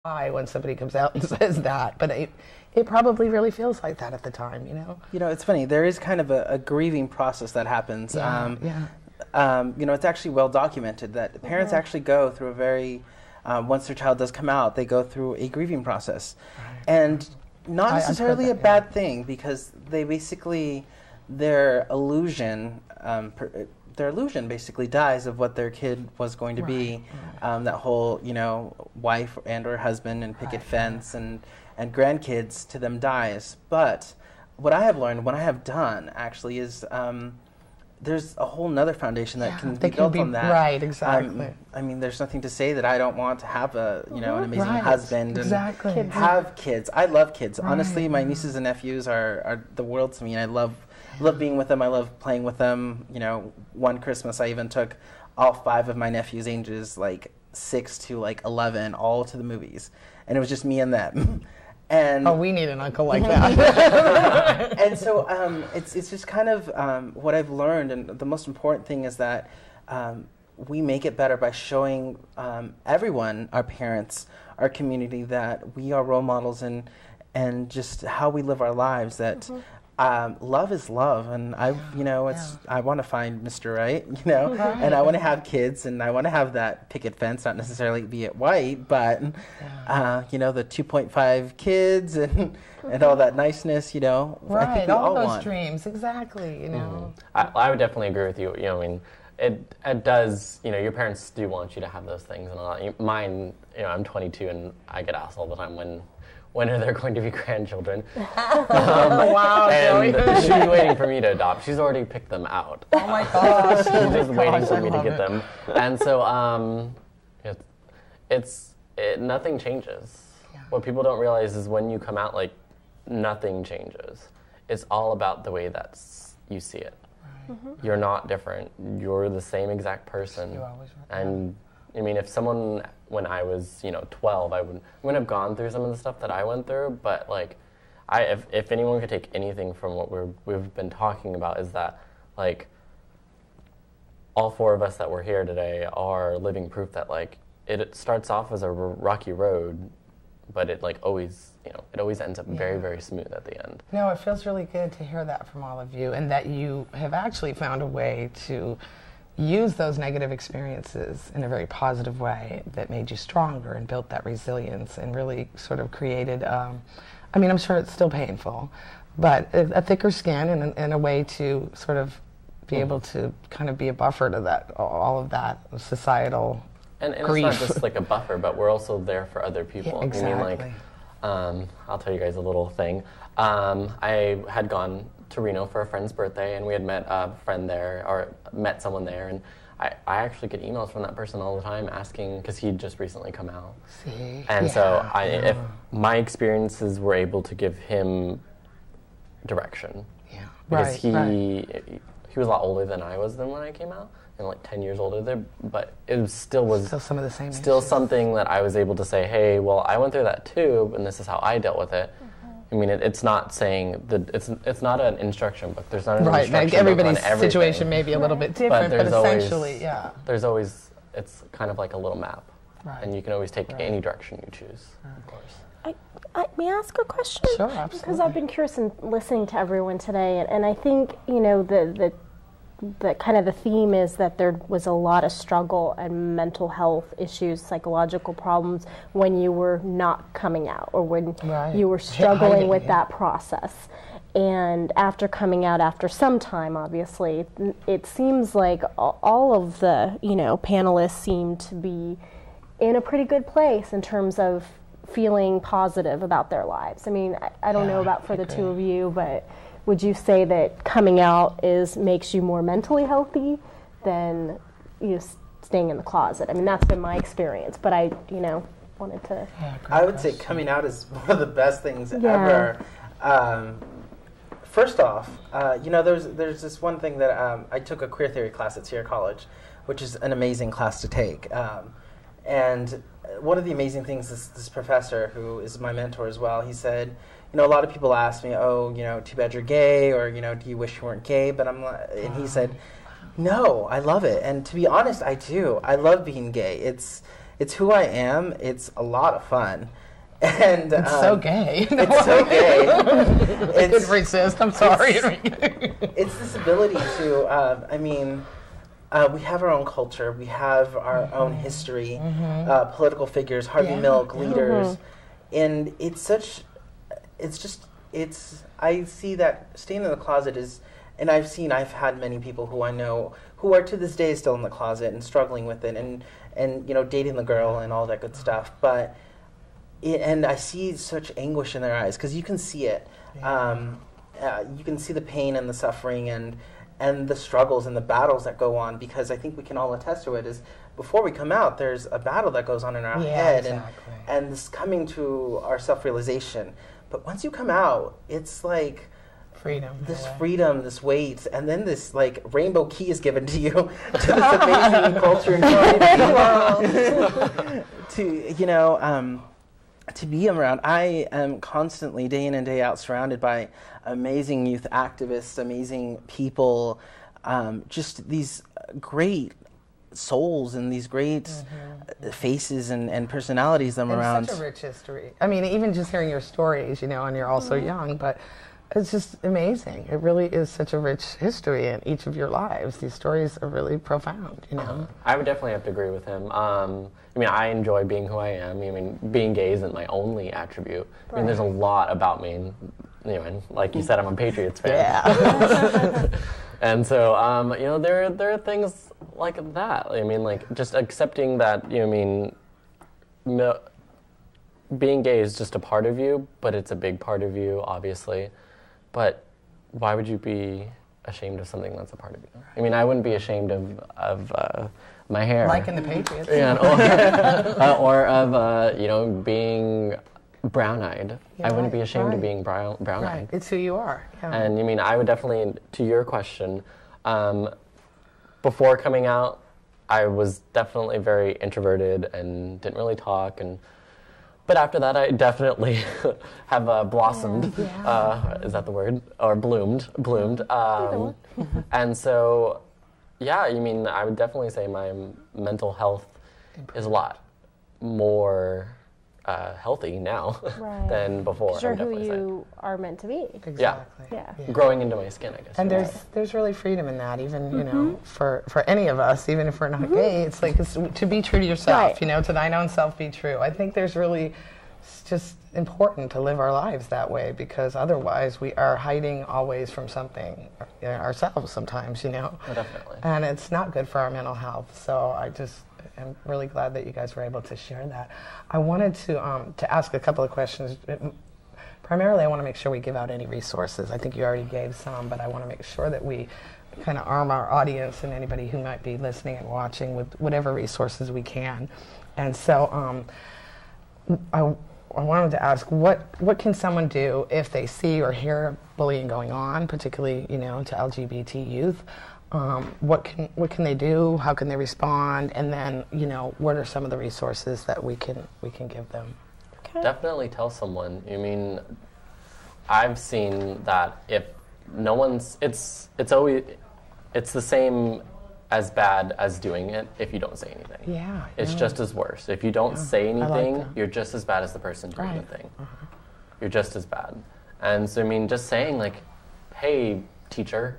why when somebody comes out and says that, but it probably really feels like that at the time, you know? You know, it's funny. There is kind of a grieving process that happens. You know, it's actually well documented that parents actually go through a very, once their child does come out, they go through a grieving process. Right. And not necessarily a bad thing, because they basically, their illusion basically dies of what their kid was going to be. That whole, you know, wife and or husband and picket fence and grandkids to them dies. But what I have learned, what I have done actually is there's a whole nother foundation that can be built on that. Right, exactly. I mean, there's nothing to say that I don't want to have a, you know, an amazing husband and have kids. I love kids. Honestly, my nieces and nephews are the world to me, and I love being with them. I love playing with them. You know, one Christmas I even took all 5 of my nephews, ages like 6 to like 11, all to the movies, and it was just me and them. And we need an uncle like that. And so it's just kind of what I've learned, and the most important thing is that we make it better by showing everyone, our parents, our community, that we are role models, and just how we live our lives, that love is love, and I want to find Mr. Right, you know, and I want to have kids, and I want to have that picket fence, not necessarily be it white, but you know, the 2.5 kids and all that niceness, you know. I think we all those want. Dreams, exactly, you know. I would definitely agree with you. You know, I mean, it does. You know, your parents do want you to have those things, and a lot. Mine, you know, I'm 22, and I get asked all the time when are there going to be grandchildren? Wow, and she's waiting for me to adopt. She's already picked them out. Oh my gosh. She's just waiting for me to get them. And so nothing changes. Yeah. What people don't realize is when you come out, like, nothing changes. It's all about the way that you see it. Right. You're not different. You're the same exact person. You always were. And I mean, if someone, when I was, you know, 12, I wouldn't have gone through some of the stuff that I went through, but, like, if anyone could take anything from what we've been talking about, is that, like, all 4 of us that were here today are living proof that, like, it starts off as a rocky road, but it, like, always, you know, it always ends up very, very smooth at the end. No, it feels really good to hear that from all of you, and that you have actually found a way to use those negative experiences in a very positive way that made you stronger and built that resilience and really sort of created, I mean, I'm sure it's still painful, but a thicker skin and a way to sort of be able to kind of be a buffer to that, all of that societal and grief. It's not just like a buffer, but we're also there for other people. Yeah, exactly. I mean, like, I'll tell you guys a little thing. I had gone to Reno for a friend's birthday, and we had met a friend there, or met someone there, and I actually get emails from that person all the time asking, because he'd just recently come out. See? And so if my experiences were able to give him direction. Yeah. Because he was a lot older than I was then when I came out, and like 10 years older there, but it still some of the same issues. Something that I was able to say, hey, well, I went through that too, and this is how I dealt with it. I mean, it's not saying that it's not an instruction book. There's not an instruction like book everybody's on everything. situation may be a little bit different, but essentially, there's always, it's kind of like a little map, and you can always take any direction you choose, of course. May I ask a question? Sure, absolutely. Because I've been curious in listening to everyone today, and I think, you know, the kind of the theme is that there was a lot of struggle and mental health issues, psychological problems when you were not coming out, or when you were struggling with that process. And after coming out, after some time, obviously, it seems like all of the, you know, panelists seem to be in a pretty good place in terms of feeling positive about their lives. I mean, I don't know about for the two of you, but would you say that coming out makes you more mentally healthy than, you know, staying in the closet? I mean, that's been my experience, but I, you know, wanted to. I would say coming out is one of the best things ever. First off, you know, there's this one thing that I took a queer theory class at Sierra College, which is an amazing class to take. And one of the amazing things is this professor, who is my mentor as well, he said, you know, a lot of people ask me, oh, you know, too bad you're gay, or, you know, do you wish you weren't gay? But and he said, no, I love it. And to be honest, I do. I love being gay. It's who I am. It's a lot of fun. And it's so gay. It's so gay. I couldn't resist. I'm sorry. It's this ability to, we have our own culture. We have our own history, political figures, Harvey Milk, leaders. And I see that staying in the closet is, and I've had many people who I know who are to this day still in the closet and struggling with it and dating the girl and all that good stuff. But, and I see such anguish in their eyes because you can see it. You can see the pain and the suffering and the struggles and the battles that go on, because I think we can all attest to it, is before we come out, there's a battle that goes on in our head and this coming to our self-realization. But once you come out, it's like freedom, this weight, and then this like rainbow key is given to you to this amazing culture and to be around. I am constantly, day in and day out, surrounded by amazing youth activists, amazing people, just these great souls and these great faces and personalities that I'm around. It's such a rich history. I mean, even just hearing your stories, and you're also young, but it's just amazing. It really is such a rich history in each of your lives. These stories are really profound, I would definitely have to agree with him. I enjoy being who I am. Being gay isn't my only attribute. Right. There's a lot about me. And like you said, I'm a Patriots fan. Yeah. And so, there are things like that. Just accepting that, being gay is just a part of you, but it's a big part of you, obviously. But why would you be ashamed of something that's a part of you? I wouldn't be ashamed of my hair. Like in the Patriots. Or of, being brown-eyed. I wouldn't be ashamed of being brown-eyed. Right. It's who you are. Yeah. And I would definitely, to your question, before coming out, I was definitely very introverted and didn't really talk. But after that, I definitely have blossomed. Is that the word? Or bloomed. And so, I would definitely say my mental health is a lot more healthy now than before. You're who you are meant to be. Exactly. Yeah. Growing into my skin, I guess. And there's really freedom in that, even for any of us, even if we're not gay. It's like to be true to yourself. To thine own self be true. I think it's just important to live our lives that way, because otherwise we are hiding always from something ourselves sometimes. Oh, definitely. And it's not good for our mental health. So I'm really glad that you guys were able to share that. I wanted to ask a couple of questions. Primarily, I want to make sure we give out any resources. I think you already gave some, but I want to make sure that we kind of arm our audience and anybody who might be listening and watching with whatever resources we can. And so I wanted to ask, what can someone do if they see or hear bullying going on, particularly, to LGBT youth? What can they do? How can they respond? And then, what are some of the resources that we can give them? Okay. Definitely tell someone. I've seen that if no one's, it's the same as bad as doing it if you don't say anything. Yeah. It's just as worse. If you don't say anything, you're just as bad as the person doing the thing. You're just as bad. And so, just saying like, hey, teacher,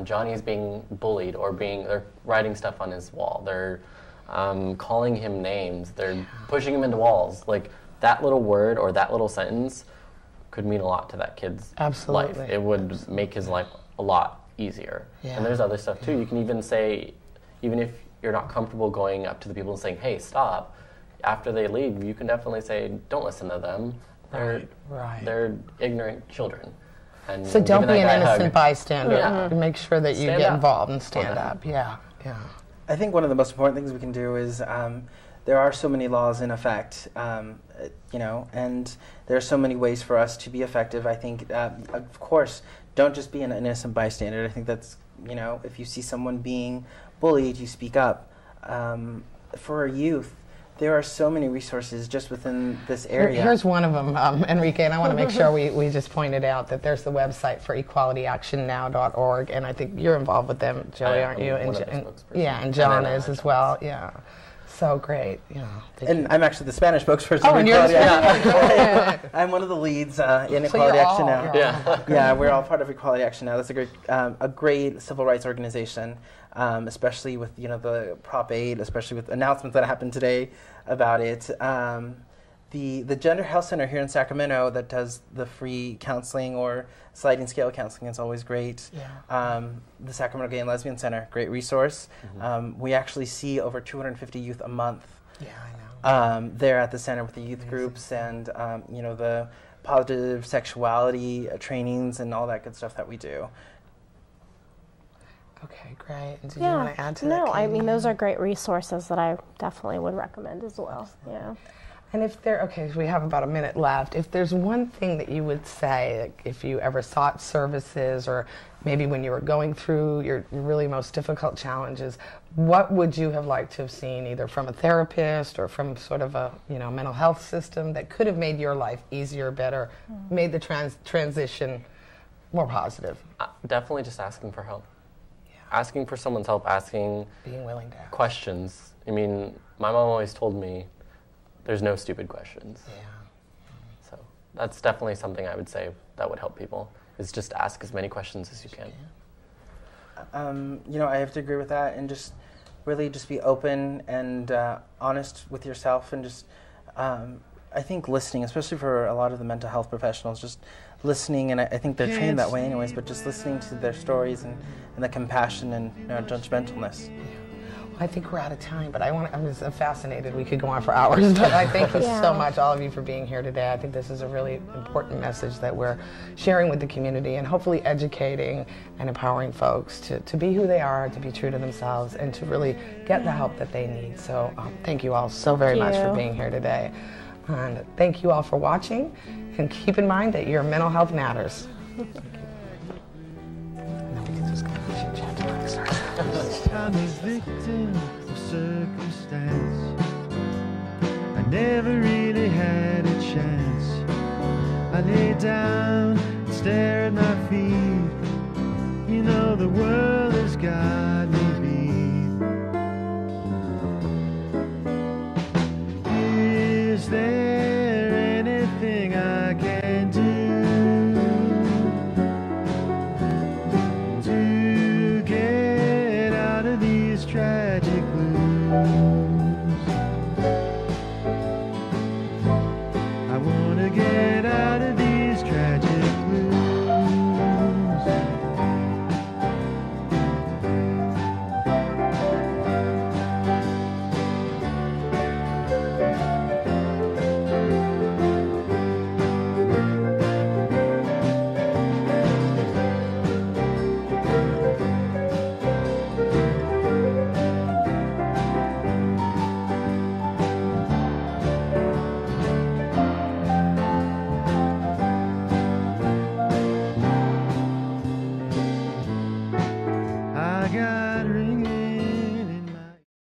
Johnny's being bullied, or they're writing stuff on his wall. They're calling him names. They're pushing him into walls. Like, that little word or that little sentence could mean a lot to that kid's life. It would make his life a lot easier. Yeah. And there's other stuff too. You can even say, even if you're not comfortable going up to the people and saying, hey, stop, after they leave, you can definitely say, don't listen to them. They're ignorant children. And so don't be an innocent bystander. Make sure that you get involved and stand up. Yeah. I think one of the most important things we can do is there are so many laws in effect, and there are so many ways for us to be effective. I think, of course, don't just be an innocent bystander. I think that's, if you see someone being bullied, you speak up. For our youth, there are so many resources just within this area. Here's one of them, Enrique, and I want to make sure we just pointed out that there's the website for equalityactionnow.org, and I think you're involved with them, Joey, aren't you? And John is as well, yeah. so great. And I'm actually the Spanish spokesperson. Oh, and you're the Spanish. I'm one of the leads in Equality Action Now. Yeah, we're all part of Equality Action Now. That's a great civil rights organization, especially with the Prop 8, especially with announcements that happened today about it. The Gender Health Center here in Sacramento that does the free counseling or sliding scale counseling is always great. Yeah. The Sacramento Gay and Lesbian Center, great resource. Mm-hmm. We actually see over 250 youth a month. Yeah, I know. There at the center with the youth groups and the positive sexuality trainings and all that good stuff that we do. Okay, great. And did you want to add to that? No, I mean those are great resources that I definitely would recommend as well. Yeah. And if we have about a minute left. If there's one thing that you would say, like if you ever sought services or maybe when you were going through your really most difficult challenges, what would you have liked to have seen either from a therapist or from sort of a mental health system that could have made your life easier, better, made the transition more positive? Definitely just asking for help. Yeah. Asking for someone's help, being willing to ask questions. I mean, my mom always told me, there's no stupid questions. Yeah. So that's definitely something I would say that would help people, is just ask as many questions as you can. I have to agree with that, and just really just be open and honest with yourself, and just I think listening, especially for a lot of the mental health professionals, just listening, and I think they're trained that way anyways, but just listening to their stories and the compassion and judgmentalness. I think we're out of time, but I'm just fascinated. We could go on for hours, but I thank you so much, all of you, for being here today. I think this is a really important message that we're sharing with the community and hopefully educating and empowering folks to be who they are, to be true to themselves, and to really get the help that they need. So thank you all so very much for being here today. And thank you all for watching, and keep in mind that your mental health matters. Thank you. And then we can just go to chat to my start. I'm a victim of circumstance. I never really had a chance. I lay down and stare at my feet. The world has got me beat. Is there anything I can do to get out of these tragic blues? I wanna get out.